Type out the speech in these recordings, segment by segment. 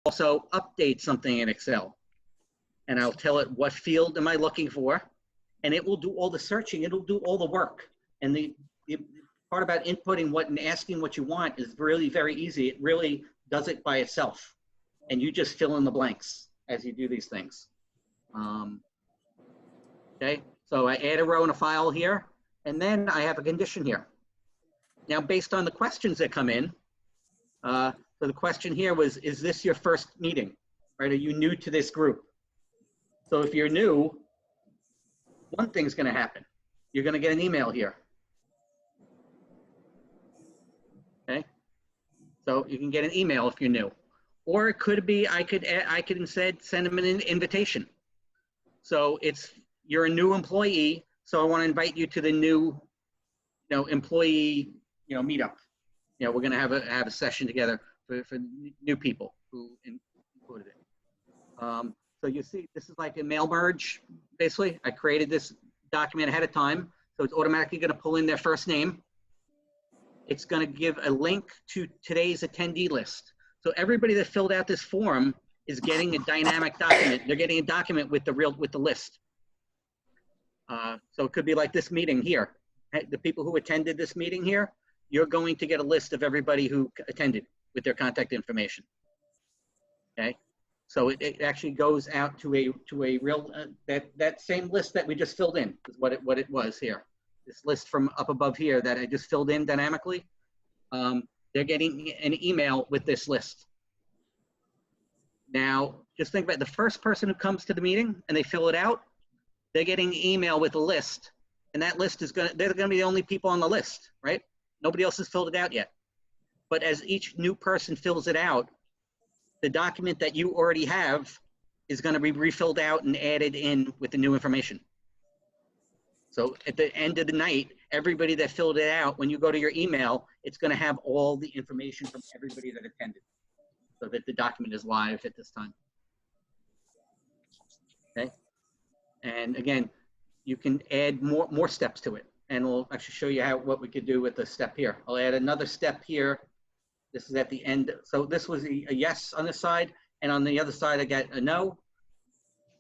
also update something in Excel. And I'll tell it what field am I looking for, and it will do all the searching. It'll do all the work. And the part about inputting what and asking what you want is really very easy. It really does it by itself. And you just fill in the blanks as you do these things. Okay, so I add a row and a file here, and then I have a condition here. Now, based on the questions that come in, so the question here was, is this your first meeting, right? Are you new to this group? So if you're new, one thing's gonna happen. You're gonna get an email here. Okay, so you can get an email if you're new. Or it could be, I could instead send them an invitation. So you're a new employee, so I wanna invite you to the new employee meetup. We're going to have a session together for new people who included it. So you see, this is like a mail merge, basically. I created this document ahead of time, so it's automatically going to pull in their first name. It's going to give a link to today's attendee list. So everybody that filled out this form is getting a dynamic document. They're getting a document with the list. So it could be like this meeting here. The people who attended this meeting here, you're going to get a list of everybody who attended with their contact information. Okay, so it actually goes out to a real that same list that we just filled in is what it was here. This list from up above here that I just filled in dynamically. They're getting an email with this list. Now, just think about the first person who comes to the meeting and they fill it out. They're getting an email with a list, and that list is they're gonna be the only people on the list, right? Nobody else has filled it out yet. But as each new person fills it out, the document that you already have is going to be refilled out and added in with the new information. So at the end of the night, everybody that filled it out, when you go to your email, it's going to have all the information from everybody that attended, so that the document is live at this time. Okay. And again, you can add more steps to it. And we'll actually show you what we could do with the step here. I'll add another step here. This is at the end. So this was a yes on this side, and on the other side I got a no.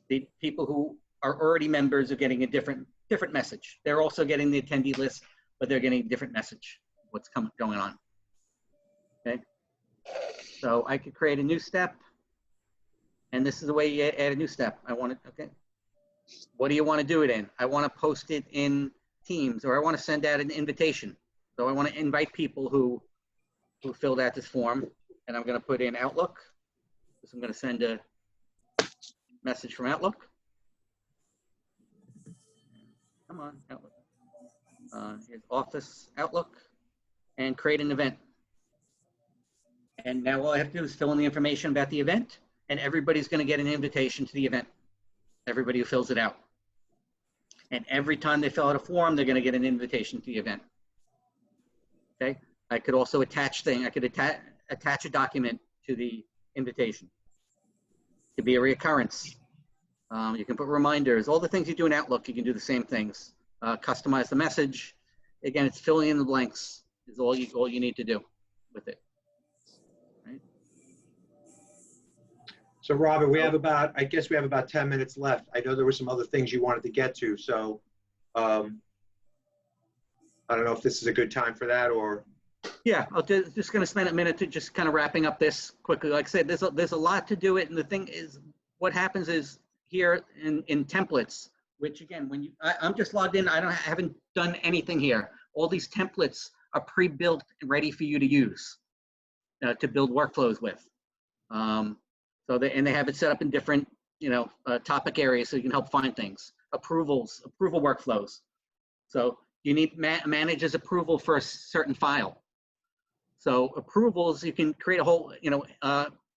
The people who are already members are getting a different message. They're also getting the attendee list, but they're getting a different message. What's going on? Okay. So I could create a new step, and this is the way you add a new step. I want it. Okay. What do you want to do it in? I want to post it in Teams, or I want to send out an invitation. So I want to invite people who filled out this form, and I'm going to put in Outlook. So I'm going to send a message from Outlook. Come on, Outlook. Here's Office Outlook, and create an event. And now all I have to do is fill in the information about the event, and everybody's going to get an invitation to the event. Everybody who fills it out. And every time they fill out a form, they're going to get an invitation to the event. Okay. I could also attach things. I could attach a document to the invitation. It could be a reoccurrence. You can put reminders. All the things you do in Outlook, you can do the same things. Customize the message. Again, it's filling in the blanks is all you need to do with it. Right? So Robert, I guess we have about 10 minutes left. I know there were some other things you wanted to get to, so I don't know if this is a good time for that or. Yeah, I'm just going to spend a minute to just kind of wrapping up this quickly. Like I said, there's a lot to do it, and the thing is, what happens is here in templates, which again, when I'm just logged in, I haven't done anything here. All these templates are pre-built and ready for you to use to build workflows with. So they have it set up in different, topic areas so you can help find things. Approval workflows. So you need manager's approval for a certain file. So approvals, you can create a whole,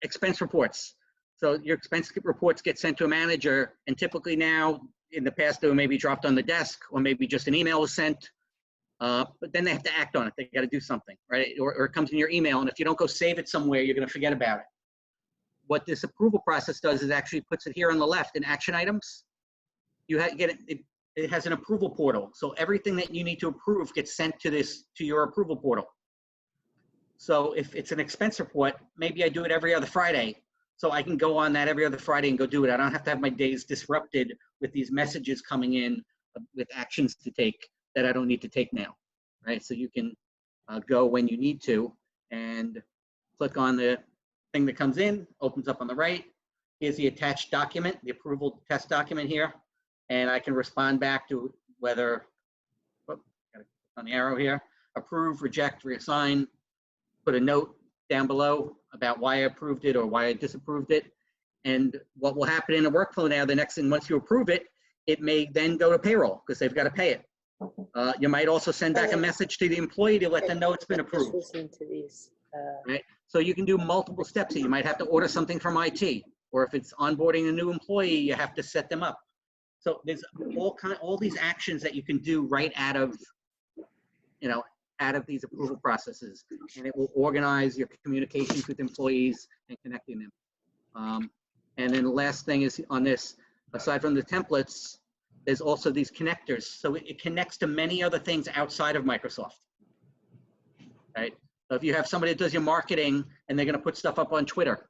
expense reports. So your expense reports get sent to a manager, and typically now, in the past, they were maybe dropped on the desk, or maybe just an email was sent. But then they have to act on it. They got to do something, right? Or it comes in your email, and if you don't go save it somewhere, you're going to forget about it. What this approval process does is actually puts it here on the left in action items. You get it. It has an approval portal, so everything that you need to approve gets sent to your approval portal. So if it's an expense report, maybe I do it every other Friday. So I can go on that every other Friday and go do it. I don't have to have my days disrupted with these messages coming in with actions to take that I don't need to take now, right? So you can go when you need to and click on the thing that comes in, opens up on the right. Here's the attached document, the approval test document here. And I can respond back to whether, gotta click on the arrow here, approve, reject, reassign, put a note down below about why I approved it or why I disapproved it. And what will happen in the workflow now, the next thing, once you approve it, it may then go to payroll because they've got to pay it. You might also send back a message to the employee to let them know it's been approved. Listen to these. Right? So you can do multiple steps. You might have to order something from IT, or if it's onboarding a new employee, you have to set them up. So there's all these actions that you can do right out of, out of these approval processes, and it will organize your communications with employees and connecting them. And then the last thing is on this, aside from the templates, there's also these connectors. So it connects to many other things outside of Microsoft, right? So if you have somebody that does your marketing and they're going to put stuff up on Twitter,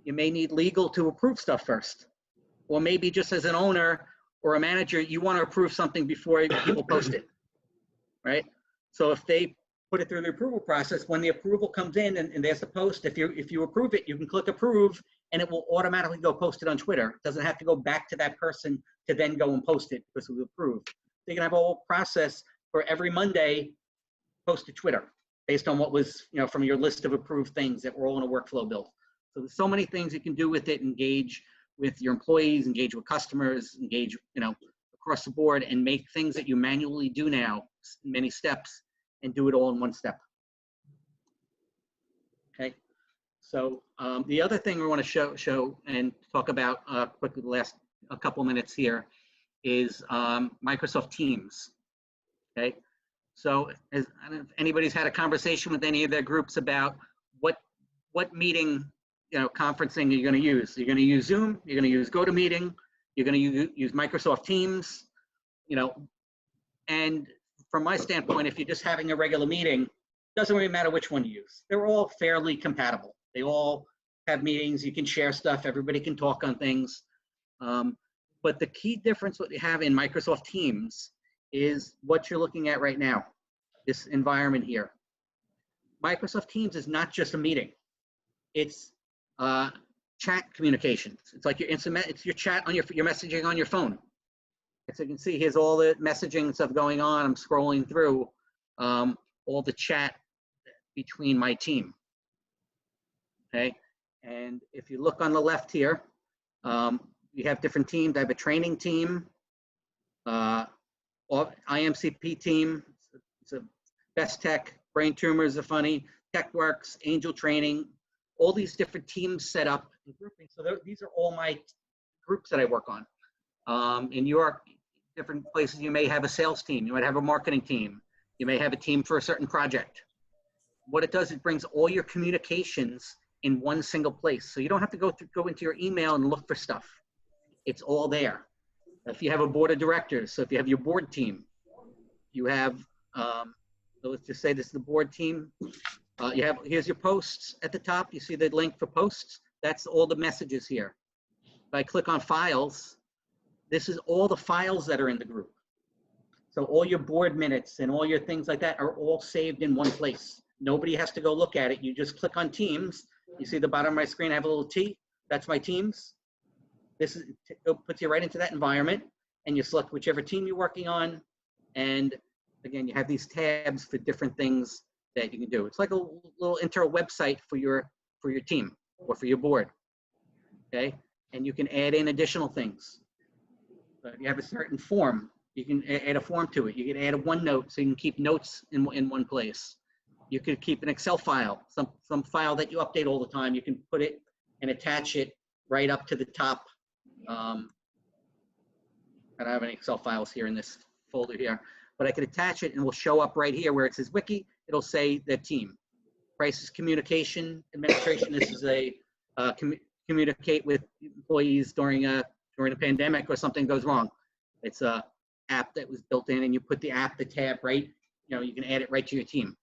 you may need legal to approve stuff first. Or maybe just as an owner or a manager, you want to approve something before people post it, right? So if they put it through the approval process, when the approval comes in and there's a post, if you approve it, you can click approve and it will automatically go post it on Twitter. It doesn't have to go back to that person to then go and post it because it was approved. So you can have a whole process for every Monday post to Twitter based on what was, from your list of approved things that were all in a workflow build. So there's so many things you can do with it, engage with your employees, engage with customers, engage, across the board and make things that you manually do now, many steps, and do it all in one step. Okay. So the other thing we want to show and talk about quickly the last a couple minutes here is Microsoft Teams. Okay. So I don't know if anybody's had a conversation with any of their groups about what meeting, conferencing you're going to use. You're going to use Zoom, you're going to use GoToMeeting, you're going to use Microsoft Teams, and from my standpoint, if you're just having a regular meeting, it doesn't really matter which one you use. They're all fairly compatible. They all have meetings, you can share stuff, everybody can talk on things. But the key difference what you have in Microsoft Teams is what you're looking at right now, this environment here. Microsoft Teams is not just a meeting. It's chat communications. It's like it's your chat on your messaging on your phone. As you can see, here's all the messaging stuff going on. I'm scrolling through all the chat between my team. Okay, and if you look on the left here, you have different teams. I have a training team, IMCP team, it's a Best Tech, Brain Tumors are funny, TechWorks, Angel Training, all these different teams set up and grouping. So these are all my groups that I work on. In your different places, you may have a sales team, you might have a marketing team, you may have a team for a certain project. What it does, it brings all your communications in one single place. So you don't have to go into your email and look for stuff. It's all there. If you have a board of directors, so if you have your board team, you have, so let's just say this is the board team. Here's your posts at the top. You see the link for posts? That's all the messages here. If I click on files, this is all the files that are in the group. So all your board minutes and all your things like that are all saved in one place. Nobody has to go look at it. You just click on Teams. You see the bottom of my screen, I have a little T. That's my Teams. It puts you right into that environment, and you select whichever team you're working on. And again, you have these tabs for different things that you can do. It's like a little intro website for your team or for your board. Okay, and you can add in additional things. So if you have a certain form, you can add a form to it. You can add a OneNote so you can keep notes in one place. You could keep an Excel file, some file that you update all the time. You can put it and attach it right up to the top. I don't have any Excel files here in this folder here, but I could attach it and it will show up right here where it says Wiki. It'll say the team. Crisis Communication Administration. This is a communicate with employees during a pandemic or something goes wrong. It's a app that was built in, and you put the tab right. You can add it right to your team.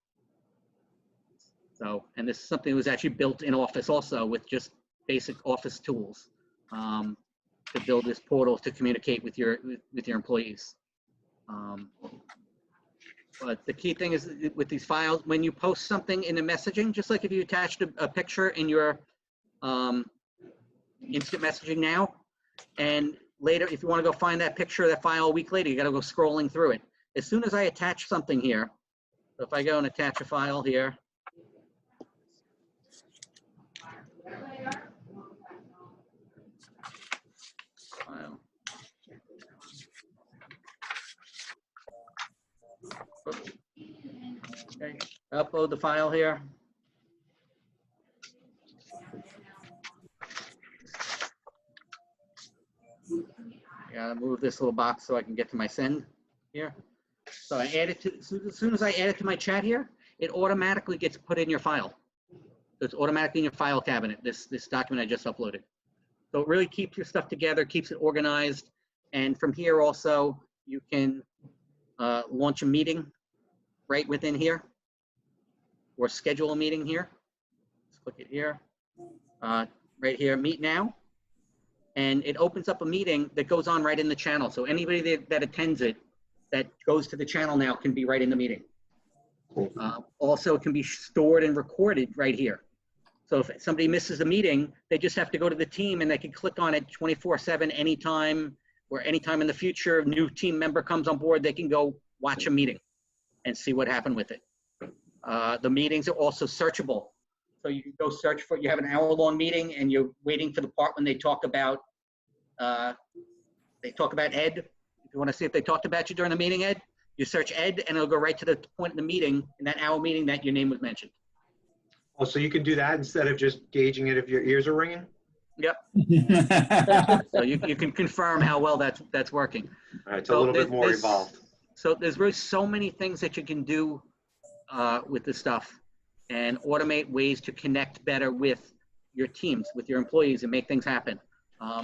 So, and this is something that was actually built in Office also with just basic office tools to build this portal to communicate with your employees. But the key thing is with these files, when you post something in the messaging, just like if you attached a picture in your instant messaging now, and later, if you want to go find that picture of that file a week later, you got to go scrolling through it. As soon as I attach something here, so if I go and attach a file here, file. Okay, upload the file here. I gotta move this little box so I can get to my send here. So I add it to, as soon as I add it to my chat here, it automatically gets put in your file. So it's automatically in your file cabinet, this document I just uploaded. So it really keeps your stuff together, keeps it organized. And from here also, you can launch a meeting right within here, or schedule a meeting here. Let's click it here, right here, meet now. And it opens up a meeting that goes on right in the channel. So anybody that attends it, that goes to the channel now, can be right in the meeting. Also, it can be stored and recorded right here. So if somebody misses a meeting, they just have to go to the team and they can click on it 24/7 anytime, or anytime in the future, a new team member comes on board, they can go watch a meeting and see what happened with it. The meetings are also searchable. So you can go search for, you have an hour-long meeting and you're waiting for the part when they talk about Ed. If you want to see if they talked about you during the meeting, Ed, you search Ed and it'll go right to the point in the meeting, in that hour meeting, that your name was mentioned. Oh, so you can do that instead of just gauging it if your ears are ringing? Yep. So you can confirm how well that's working. All right, it's a little bit more evolved. So there's really so many things that you can do with this stuff, and automate ways to connect better with your teams, with your employees, and make things happen.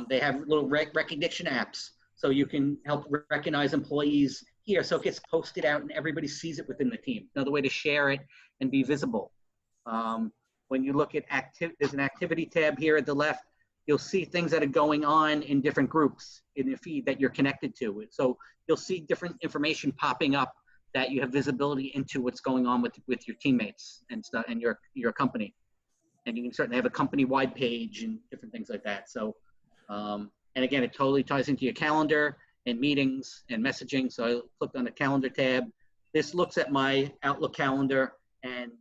They have little recognition apps, so you can help recognize employees here, so it gets posted out and everybody sees it within the team. Another way to share it and be visible. When you look at there's an activity tab here at the left. You'll see things that are going on in different groups in the feed that you're connected to. So you'll see different information popping up that you have visibility into what's going on with your teammates and stuff, and your company. And you can certainly have a company-wide page and different things like that. So, and again, it totally ties into your calendar and meetings and messaging. So I clicked on the calendar tab. This looks at my Outlook calendar and,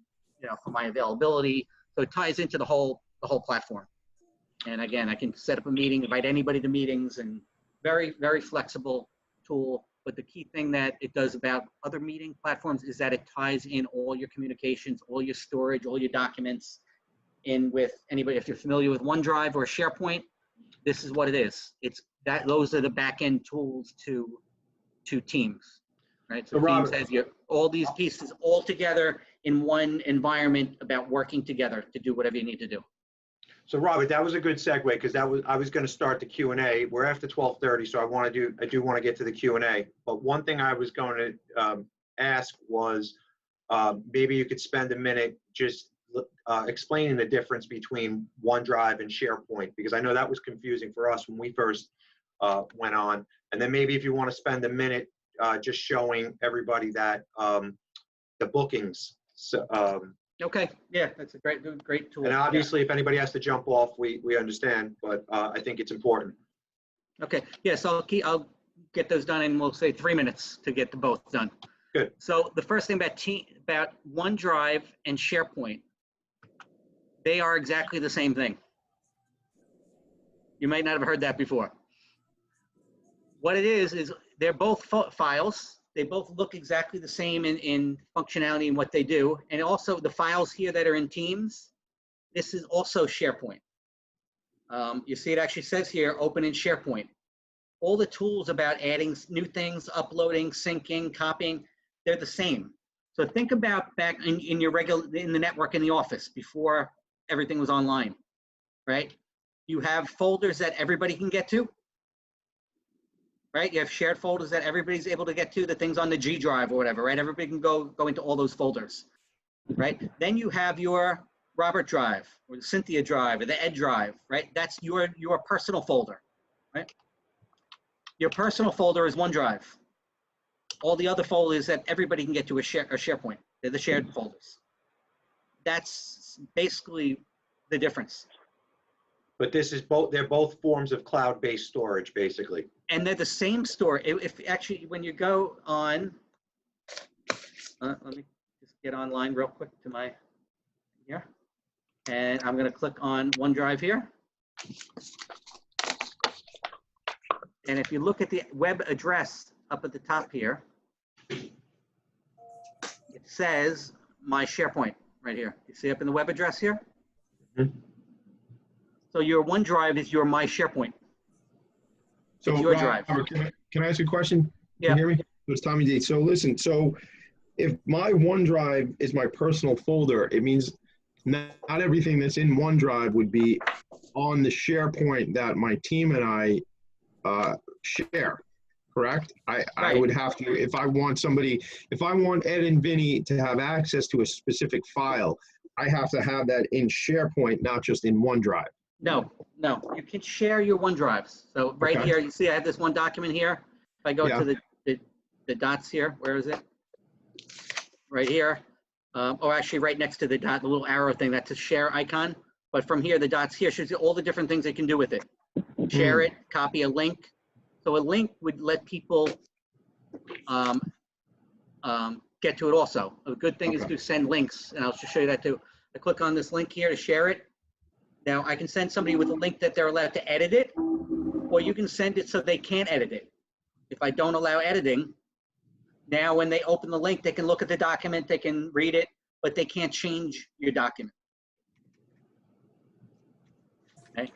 for my availability. So it ties into the whole platform. And again, I can set up a meeting, invite anybody to meetings, and very, very flexible tool. But the key thing that it does about other meeting platforms is that it ties in all your communications, all your storage, all your documents in with anybody. If you're familiar with OneDrive or SharePoint, this is what it is. Those are the back-end tools to Teams, right? So Teams has all these pieces all together in one environment about working together to do whatever you need to do. So Robert, that was a good segue, because I was going to start the Q&A. We're after 12:30, so I do want to get to the Q&A. But one thing I was going to ask was maybe you could spend a minute just explaining the difference between OneDrive and SharePoint, because I know that was confusing for us when we first went on. And then maybe if you want to spend a minute just showing everybody that the bookings. So, okay, yeah, that's a great tool. And obviously, if anybody has to jump off, we understand, but I think it's important. Okay, yeah, so I'll get those done, and we'll say 3 minutes to get the both done. Good. So the first thing about OneDrive and SharePoint, they are exactly the same thing. You might not have heard that before. What it is they're both files. They both look exactly the same in functionality and what they do. And also the files here that are in Teams, this is also SharePoint. You see it actually says here, open in SharePoint. All the tools about adding new things, uploading, syncing, copying, they're the same. So think about back in the network in the office before everything was online, right? You have folders that everybody can get to. Right? You have shared folders that everybody's able to get to, the things on the G drive or whatever, right? Everybody can go into all those folders, right? Then you have your Robert Drive or the Cynthia Drive or the Ed Drive, right? That's your personal folder, right? Your personal folder is OneDrive. All the other folders that everybody can get to a SharePoint. They're the shared folders. That's basically the difference. But this is they're both forms of cloud-based storage, basically. And they're the same store. If actually, when you go on, let me just get online real quick to my here. And I'm going to click on OneDrive here. And if you look at the web address up at the top here, it says my SharePoint right here. You see up in the web address here? Mm-hmm. So your OneDrive is your My SharePoint. So it's your drive. Can I ask you a question? Yeah. Can you hear me? It's Tommy D. So listen, so if my OneDrive is my personal folder, it means not everything that's in OneDrive would be on the SharePoint that my team and I share, correct? I would have to, if I want Ed and Vinny to have access to a specific file, I have to have that in SharePoint, not just in OneDrive. No, you can share your OneDrives. So right here, you see I have this one document here. If I go to the dots here, where is it? Right here. Or actually right next to the dot, the little arrow thing, that's a share icon. But from here, the dots here shows you all the different things they can do with it. Share it, copy a link. So a link would let people get to it also. A good thing is to send links, and I'll just show you that too. I click on this link here to share it. Now I can send somebody with a link that they're allowed to edit it, or you can send it so they can't edit it. If I don't allow editing, now when they open the link, they can look at the document, they can read it, but they can't change your document. Okay?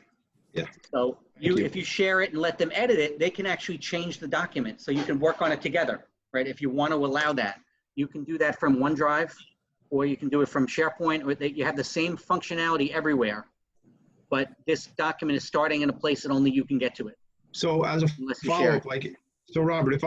Yeah. So if you share it and let them edit it, they can actually change the document. So you can work on it together, right? If you want to allow that, you can do that from OneDrive, or you can do it from SharePoint, or you have the same functionality everywhere. But this document is starting in a place that only you can get to it. So as a follow-up, so Robert, if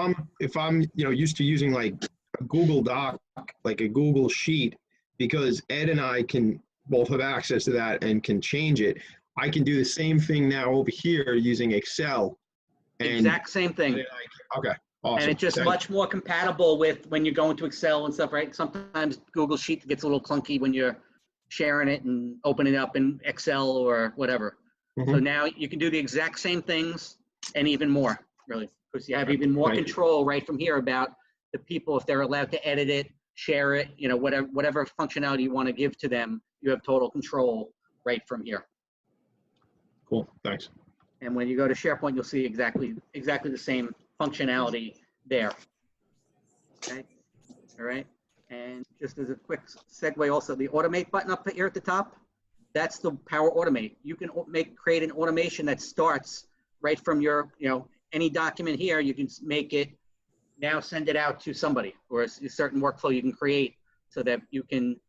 I'm used to using like a Google Doc, like a Google Sheet, because Ed and I can both have access to that and can change it, I can do the same thing now over here using Excel. Exact same thing. Okay, awesome. And it's just much more compatible with when you go into Excel and stuff, right? Sometimes Google Sheet gets a little clunky when you're sharing it and opening it up in Excel or whatever. So now you can do the exact same things and even more, really, because you have even more control right from here about the people, if they're allowed to edit it, share it, whatever functionality you want to give to them, you have total control right from here. Cool, thanks. And when you go to SharePoint, you'll see exactly the same functionality there. Okay, all right. And just as a quick segue also, the automate button up here at the top, that's the Power Automate. You can create an automation that starts right from your, any document here, you can make it, now send it out to somebody, or a certain workflow you can create so that you can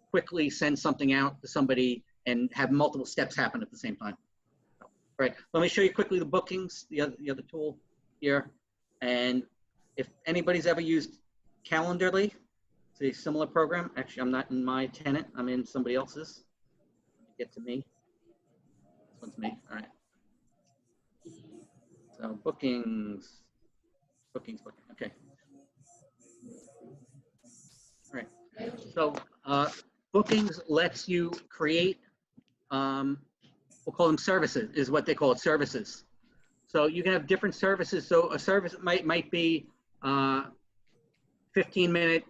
quickly send something out to somebody and have multiple steps happen at the same time. All right, let me show you quickly the bookings, the other tool here. And if anybody's ever used Calendarly, it's a similar program. Actually, I'm not in my tenant. I'm in somebody else's. Get to me. This one's me. All right. So bookings. Okay. All right. So bookings lets you create, we'll call them services, is what they call it, services. So you can have different services. So a service might be 15-minute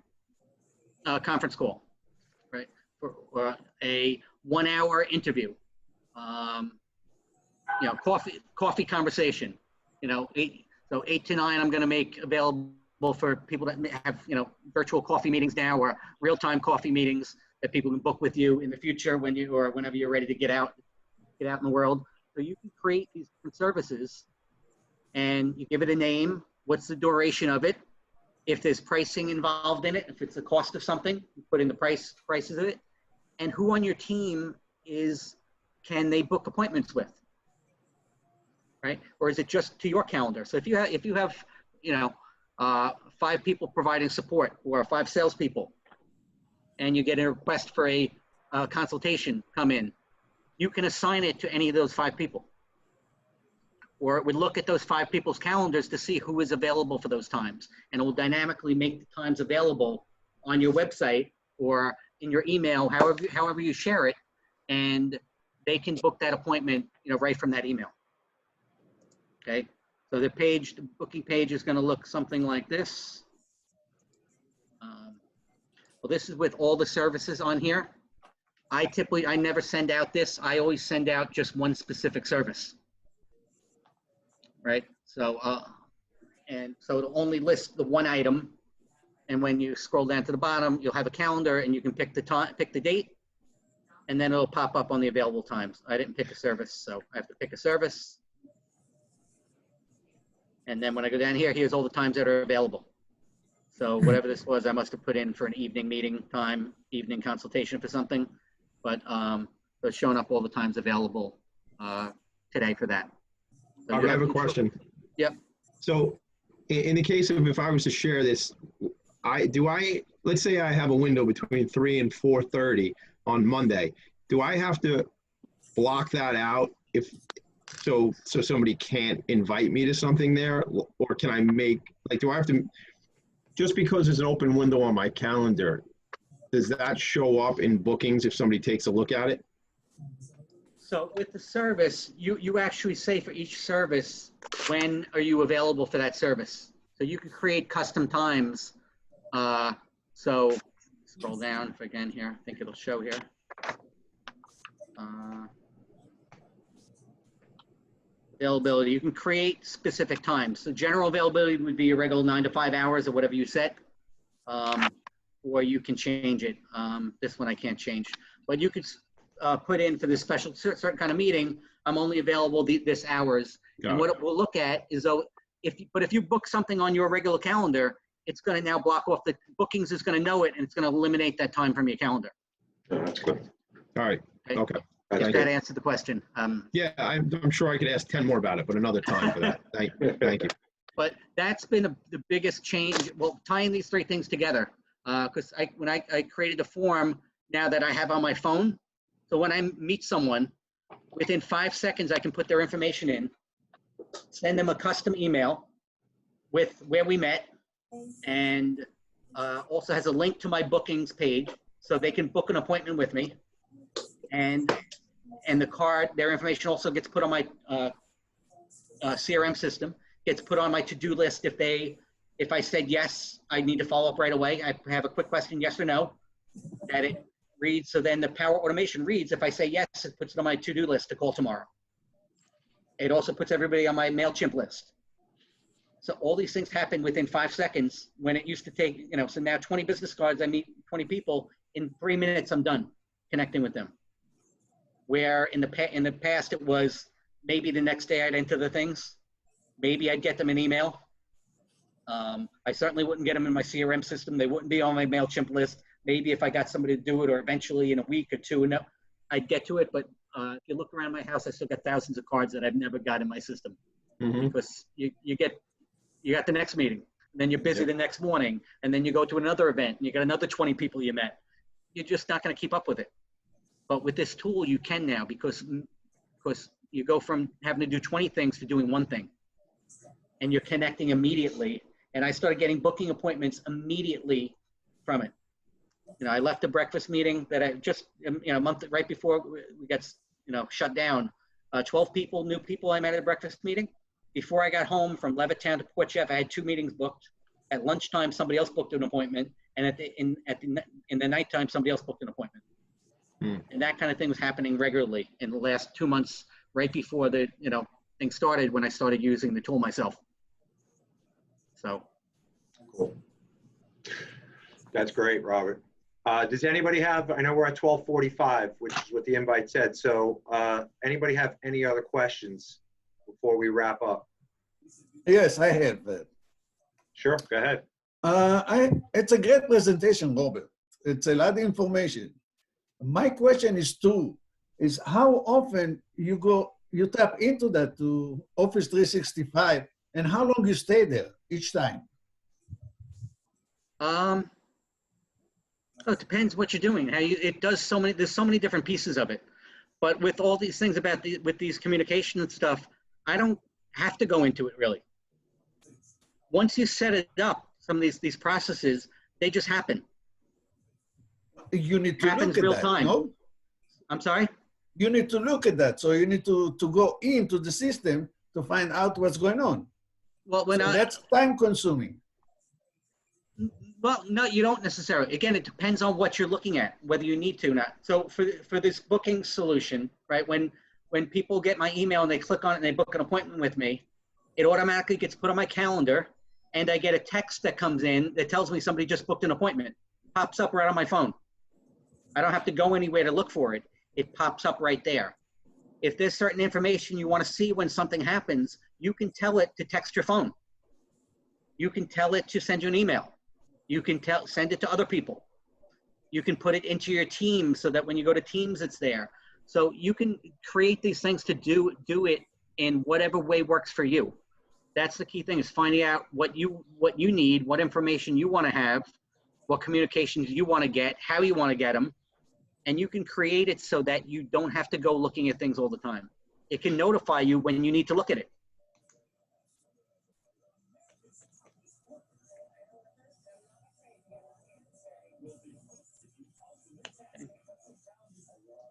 conference call, right? Or a 1-hour interview, coffee conversation, 8 to 9, I'm going to make available for people that have, virtual coffee meetings now, or real-time coffee meetings that people can book with you in the future whenever you're ready to get out in the world. So you can create these different services and you give it a name. What's the duration of it? If there's pricing involved in it, if it's the cost of something, you put in the prices of it, and who on your team can they book appointments with, right? Or is it just to your calendar? So if you have 5 people providing support or 5 salespeople, and you get a request for a consultation come in, you can assign it to any of those 5 people. Or it would look at those 5 people's calendars to see who is available for those times. And it will dynamically make the times available on your website or in your email, however you share it. And they can book that appointment, right from that email. Okay. So the booking page is going to look something like this. Well, this is with all the services on here. I never send out this. I always send out just one specific service. Right. So, and so it'll only list the one item. And when you scroll down to the bottom, you'll have a calendar and you can pick the time, pick the date, and then it'll pop up on the available times. I didn't pick a service, so I have to pick a service. And then when I go down here, here's all the times that are available. So whatever this was, I must have put in for an evening meeting time, evening consultation for something. But so it's showing up all the times available today for that. So I have a question. Yep. So in the case of if I was to share this, let's say I have a window between 3 and 4:30 on Monday. Do I have to block that out so somebody can't invite me to something there? Or can I do I have to, just because there's an open window on my calendar, does that show up in bookings if somebody takes a look at it? So with the service, you actually say for each service, when are you available for that service? So you can create custom times. So scroll down again here. I think it'll show here. Availability, you can create specific times. So general availability would be your regular 9 to 5 hours or whatever you set. Or you can change it. This one I can't change. But you could put in for this special certain kind of meeting, I'm only available this hours. And what it will look at is, if you book something on your regular calendar, it's going to now block off the bookings, is going to know it, and it's going to eliminate that time from your calendar. That's good. All right. Okay. If that answered the question. Yeah, I'm sure I could ask 10 more about it, but another time for that. Thank you. But that's been the biggest change. Well, tying these 3 things together, because when I created the form now that I have on my phone, so when I meet someone, within 5 seconds, I can put their information in, send them a custom email with where we met, and also has a link to my bookings page, so they can book an appointment with me. And the card, their information also gets put on my CRM system, gets put on my to-do list. If I said yes, I need to follow up right away. I have a quick question, yes or no, that it reads. So then the Power Automation reads, if I say yes, it puts it on my to-do list to call tomorrow. It also puts everybody on my MailChimp list. So all these things happen within 5 seconds, when it used to take, so now 20 business cards, I meet 20 people, in 3 minutes, I'm done connecting with them. Where in the past, it was maybe the next day I'd enter the things. Maybe I'd get them an email. I certainly wouldn't get them in my CRM system. They wouldn't be on my MailChimp list. Maybe if I got somebody to do it, or eventually in a week or 2, I'd get to it. But if you look around my house, I still got thousands of cards that I've never got in my system. Mm-hmm. Because you got the next meeting, and then you're busy the next morning, and then you go to another event, and you got another 20 people you met. You're just not going to keep up with it. But with this tool, you can now, because you go from having to do 20 things to doing 1 thing, and you're connecting immediately. And I started getting booking appointments immediately from it. I left a breakfast meeting that I just, a month right before we got, shut down. 12 new people I met at a breakfast meeting. Before I got home from Levittown to Port Jeff, I had 2 meetings booked. At lunchtime, somebody else booked an appointment, and in the nighttime, somebody else booked an appointment. And that kind of thing was happening regularly in the last 2 months, right before the thing started, when I started using the tool myself. So cool. That's great, Robert. Does anybody have? I know we're at 12:45, which is what the invite said. So anybody have any other questions before we wrap up? Yes, I have that. Sure, go ahead. It's a great presentation, Robert. It's a lot of information. My question is how often you tap into that to Office 365, and how long you stay there each time? So it depends what you're doing. It does so many, there's so many different pieces of it. But with all these things about with these communication and stuff, I don't have to go into it really. Once you set it up, some of these processes, they just happen. You need to Happens look at real that, time. no? I'm sorry? You need to look at that. So you need to go into the system to find out what's going on. Well, So that's time consuming. Well, no, you don't necessarily. Again, it depends on what you're looking at, whether you need to or not. So for this booking solution, right, when people get my email and they click on it and they book an appointment with me, it automatically gets put on my calendar, and I get a text that comes in that tells me somebody just booked an appointment. Pops up right on my phone. I don't have to go anywhere to look for it. It pops up right there. If there's certain information you want to see when something happens, you can tell it to text your phone. You can tell it to send you an email. You can send it to other people. You can put it into your team so that when you go to Teams, it's there. So you can create these things to do it in whatever way works for you. That's the key thing, is finding out what you need, what information you want to have, what communications you want to get, how you want to get them, and you can create it so that you don't have to go looking at things all the time. It can notify you when you need to look at it.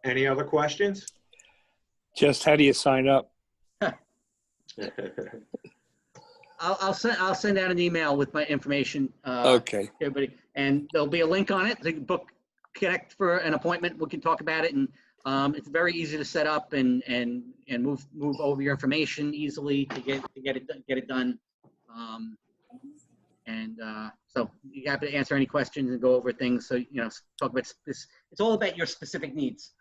Any other questions? Just how do you sign up? I'll send out an email with my information. Okay. Everybody, and there'll be a link on it. They can connect for an appointment. We can talk about it, and it's very easy to set up and move over your information easily to get it done. So you have to answer any questions and go over things. So talk about this. It's all about your specific needs.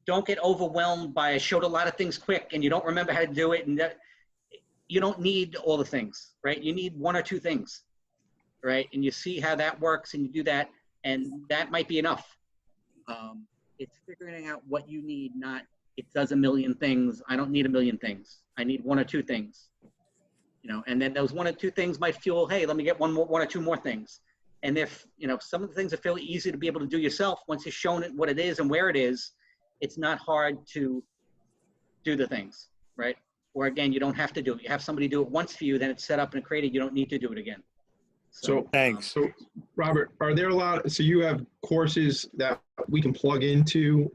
Don't get overwhelmed by I showed a lot of things quick and you don't remember how to do it, and that you don't need all the things, right? You need one or two things, right? And you see how that works and you do that, and that might be enough. It's figuring out what you need, not it does a million things. I don't need a million things. I need one or two things, and then those one or two things might fuel, hey, let me get one or two more things. And if, some of the things are fairly easy to be able to do yourself, once you've shown it what it is and where it is, it's not hard to do the things, right? Or again, you don't have to do it. You have somebody do it once for you, then it's set up and created. You don't need to do it again. So Thanks. So Robert, are there a lot, so you have courses that we can plug into,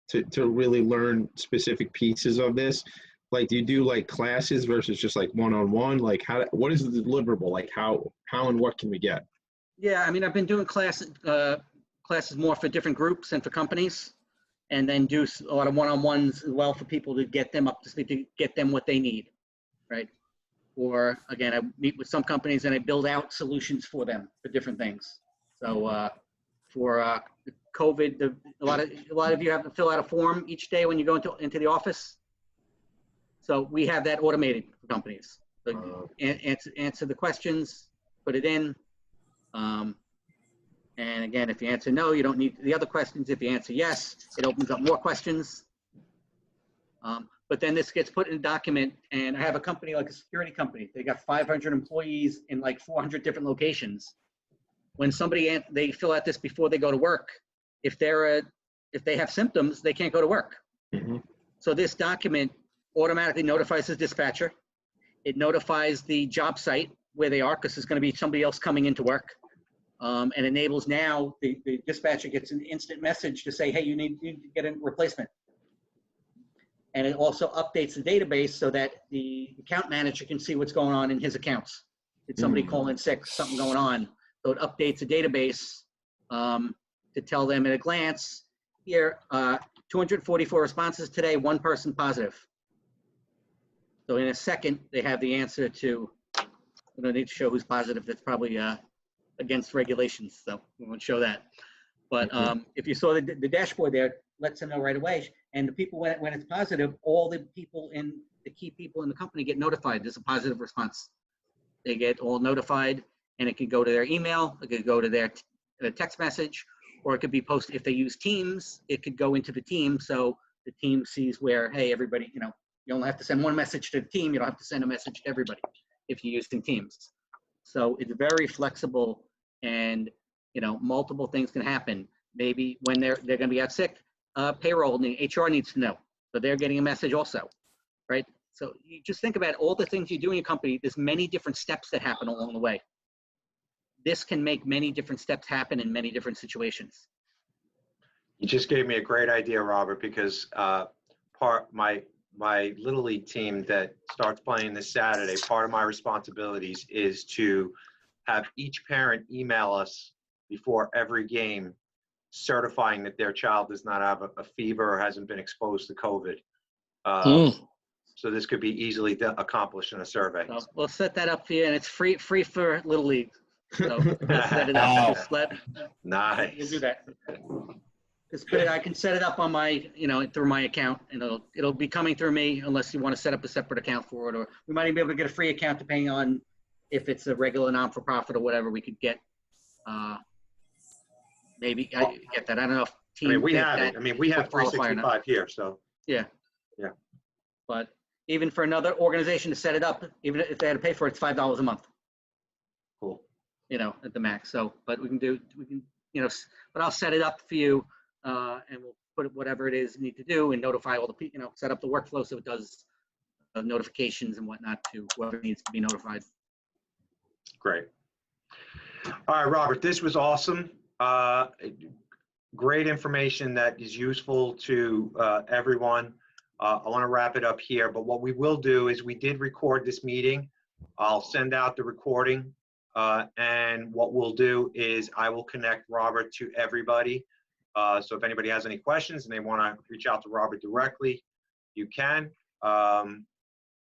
to really learn specific pieces of this? Like, do you do like classes versus just like one-on-one? Like what is the deliverable? Like how and what can we get? Yeah, I mean, I've been doing classes more for different groups and for companies, and then do a lot of one-on-ones as well for people to get them up to speed, to get them what they need, right? Or again, I meet with some companies and I build out solutions for them for different things. So for COVID, a lot of you have to fill out a form each day when you go into the office. So we have that automated for companies. So answer the questions, put it in. And again, if you answer no, you don't need the other questions. If you answer yes, it opens up more questions. But then this gets put in a document, and I have a company like a security company. They got 500 employees in like 400 different locations. When they fill out this before they go to work, if they have symptoms, they can't go to work. Mm-hmm. So this document automatically notifies the dispatcher. It notifies the job site where they are, because there's going to be somebody else coming into work. And enables now the dispatcher gets an instant message to say, hey, you need to get a replacement. And it also updates the database so that the account manager can see what's going on in his accounts. Did somebody call in sick, something going on? So it updates the database to tell them at a glance, here, 244 responses today, one person positive. So in a second, they have the answer to, we don't need to show who's positive. That's probably against regulations, so we won't show that. But if you saw the dashboard there, lets them know right away. And the people, when it's positive, all the key people in the company get notified. There's a positive response. They get all notified, and it could go to their email, it could go to their text message, or it could be posted. If they use Teams, it could go into the team, so the team sees where, hey, everybody, you only have to send one message to the team. You don't have to send a message to everybody if you're using Teams. So it's very flexible, and multiple things can happen. Maybe when they're going to be out sick, payroll and HR needs to know, so they're getting a message also, right? So you just think about all the things you do in your company. There's many different steps that happen along the way. This can make many different steps happen in many different situations. You just gave me a great idea, Robert, because my Little League team that starts playing this Saturday, part of my responsibilities is to have each parent email us before every game certifying that their child does not have a fever or hasn't been exposed to COVID. So this could be easily accomplished in a survey. So we'll set that up for you, and it's free for Little League. So we'll set it up. Wow. Just let, Nice. we'll do that. But I can set it up on my, through my account, and it'll be coming through me unless you want to set up a separate account for it, or we might even be able to get a free account depending on if it's a regular non-for-profit or whatever we could get. Maybe I get that. I don't know if I mean, we get have that it. I mean, we have would qualify or not. 365 here, so. Yeah. Yeah. But even for another organization to set it up, even if they had to pay for it, it's $5 a month. Cool. At the max. So, but we can, but I'll set it up for you, and we'll put whatever it is you need to do and notify all the people, set up the workflow so it does notifications and whatnot to whoever needs to be notified. Great. All right, Robert, this was awesome. Great information that is useful to everyone. I want to wrap it up here, but what we will do is we did record this meeting. I'll send out the recording, and what we'll do is I will connect Robert to everybody. So if anybody has any questions and they want to reach out to Robert directly, you can.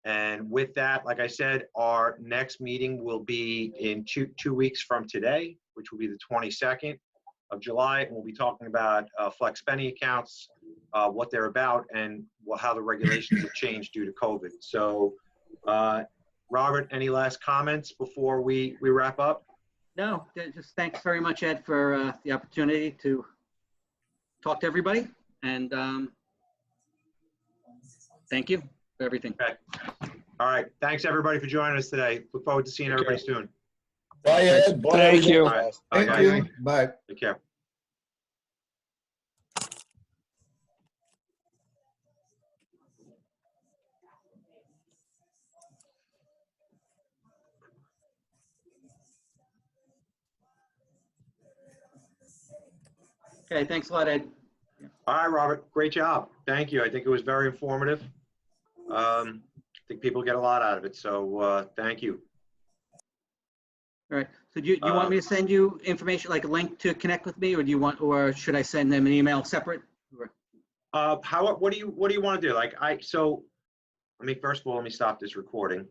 And with that, like I said, our next meeting will be in two weeks from today, which will be the 22nd of July. And we'll be talking about flex spending accounts, what they're about, and how the regulations have changed due to COVID. So, Robert, any last comments before we wrap up? No, just thanks very much, Ed, for the opportunity to talk to everybody. And thank you for everything. Okay. All right. Thanks, everybody, for joining us today. Look forward to seeing everybody soon. Bye, Ed. Bye, Thank you. everybody. All right. Bye, Thank guys. you. Bye. Take care. Okay, thanks a lot, Ed. All right, Robert. Great job. Thank you. I think it was very informative. I think people get a lot out of it. So thank you. All right. So do you want me to send you information, like a link to connect with me, or should I send them an email separate? What do you want to do? First of all, let me stop this recording.